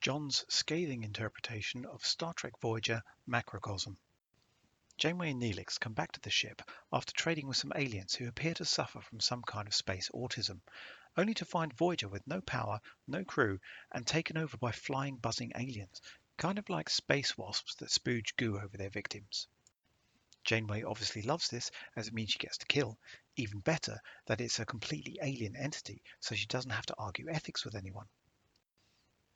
John's scathing interpretation of Star Trek Voyager Macrocosm. Janeway and Neelix come back to the ship after trading with some aliens who appear to suffer from some kind of space autism, only to find Voyager with no power, no crew, and taken over by flying, buzzing aliens, kind of like space wasps that spooge goo over their victims. Janeway obviously loves this, as it means she gets to kill. Even better, that it's a completely alien entity, so she doesn't have to argue ethics with anyone.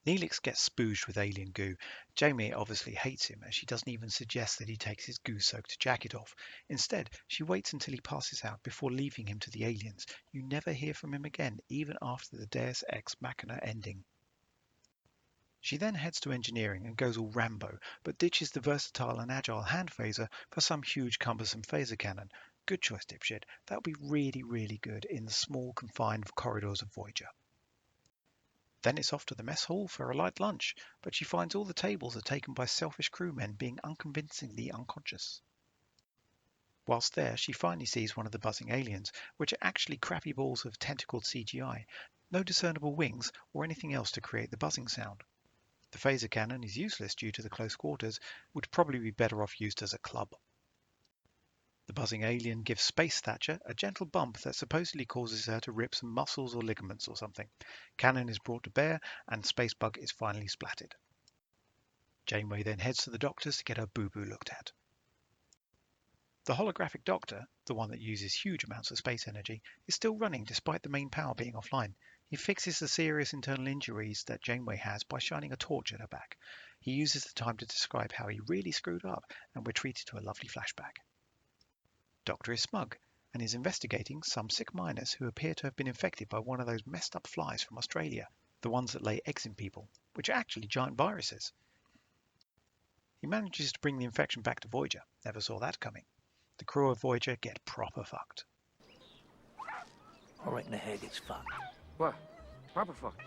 Neelix gets spooged with alien goo. Janeway obviously hates him, as she doesn't even suggest that he takes his goo-soaked jacket off. Instead, she waits until he passes out before leaving him to the aliens. You never hear from him again, even after the Deus Ex Machina ending. She then heads to engineering and goes all Rambo, but ditches the versatile and agile hand phaser for some huge cumbersome phaser cannon. Good choice, dipshit. That would be really, really good in the small, confined corridors of Voyager. Then it's off to the mess hall for a light lunch, but she finds all the tables are taken by selfish crewmen being unconvincingly unconscious. Whilst there, she finally sees one of the buzzing aliens, which are actually crappy balls of tentacled CGI, no discernible wings or anything else to create the buzzing sound. The phaser cannon is useless due to the close quarters, would probably be better off used as a club. The buzzing alien gives Space Thatcher a gentle bump that supposedly causes her to rip some muscles or ligaments or something. Cannon is brought to bear, and Spacebug is finally splatted. Janeway then heads to the doctor's to get her boo-boo looked at. The holographic doctor, the one that uses huge amounts of space energy, is still running despite the main power being offline. He fixes the serious internal injuries that Janeway has by shining a torch at her back. He uses the time to describe how he really screwed up, and we're treated to a lovely flashback. Doctor is smug and is investigating some sick miners who appear to have been infected by one of those messed up flies from Australia, the ones that lay eggs in people, which are actually giant viruses. He manages to bring the infection back to Voyager. Never saw that coming. The crew of Voyager get proper fucked. All right in the head, it's fucked. What? Proper fuck.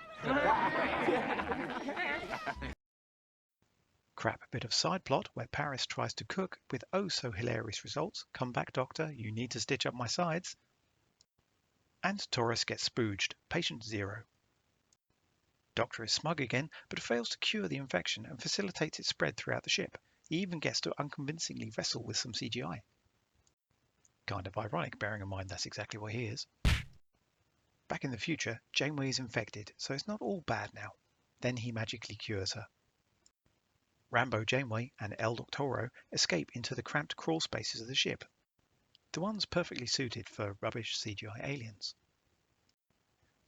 Crap bit of side plot where Paris tries to cook with oh so hilarious results. Come back, Doctor, you need to stitch up my sides. And Taurus gets spooged. Patient 0. Doctor is smug again, but fails to cure the infection and facilitates its spread throughout the ship. He even gets to unconvincingly wrestle with some CGI. Kind of ironic, bearing in mind that's exactly what he is. Back in the future, Janeway is infected, so it's not all bad now. Then he magically cures her. Rambo Janeway and El Doctoro escape into the cramped crawl spaces of the ship, the ones perfectly suited for rubbish CGI aliens.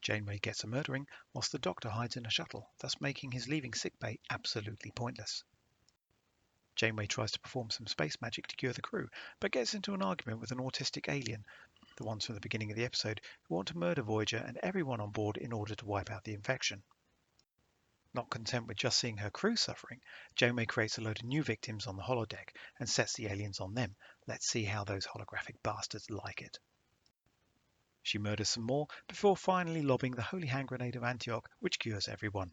Janeway gets a murdering, whilst the Doctor hides in a shuttle, thus making his leaving sickbay absolutely pointless. Janeway tries to perform some space magic to cure the crew, but gets into an argument with an autistic alien, the ones from the beginning of the episode, who want to murder Voyager and everyone on board in order to wipe out the infection. Not content with just seeing her crew suffering, Janeway creates a load of new victims on the holodeck and sets the aliens on them. Let's see how those holographic bastards like it. She murders some more before finally lobbing the holy hand grenade of Antioch, which cures everyone.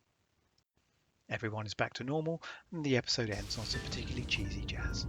Everyone is back to normal, and the episode ends on some particularly cheesy jazz.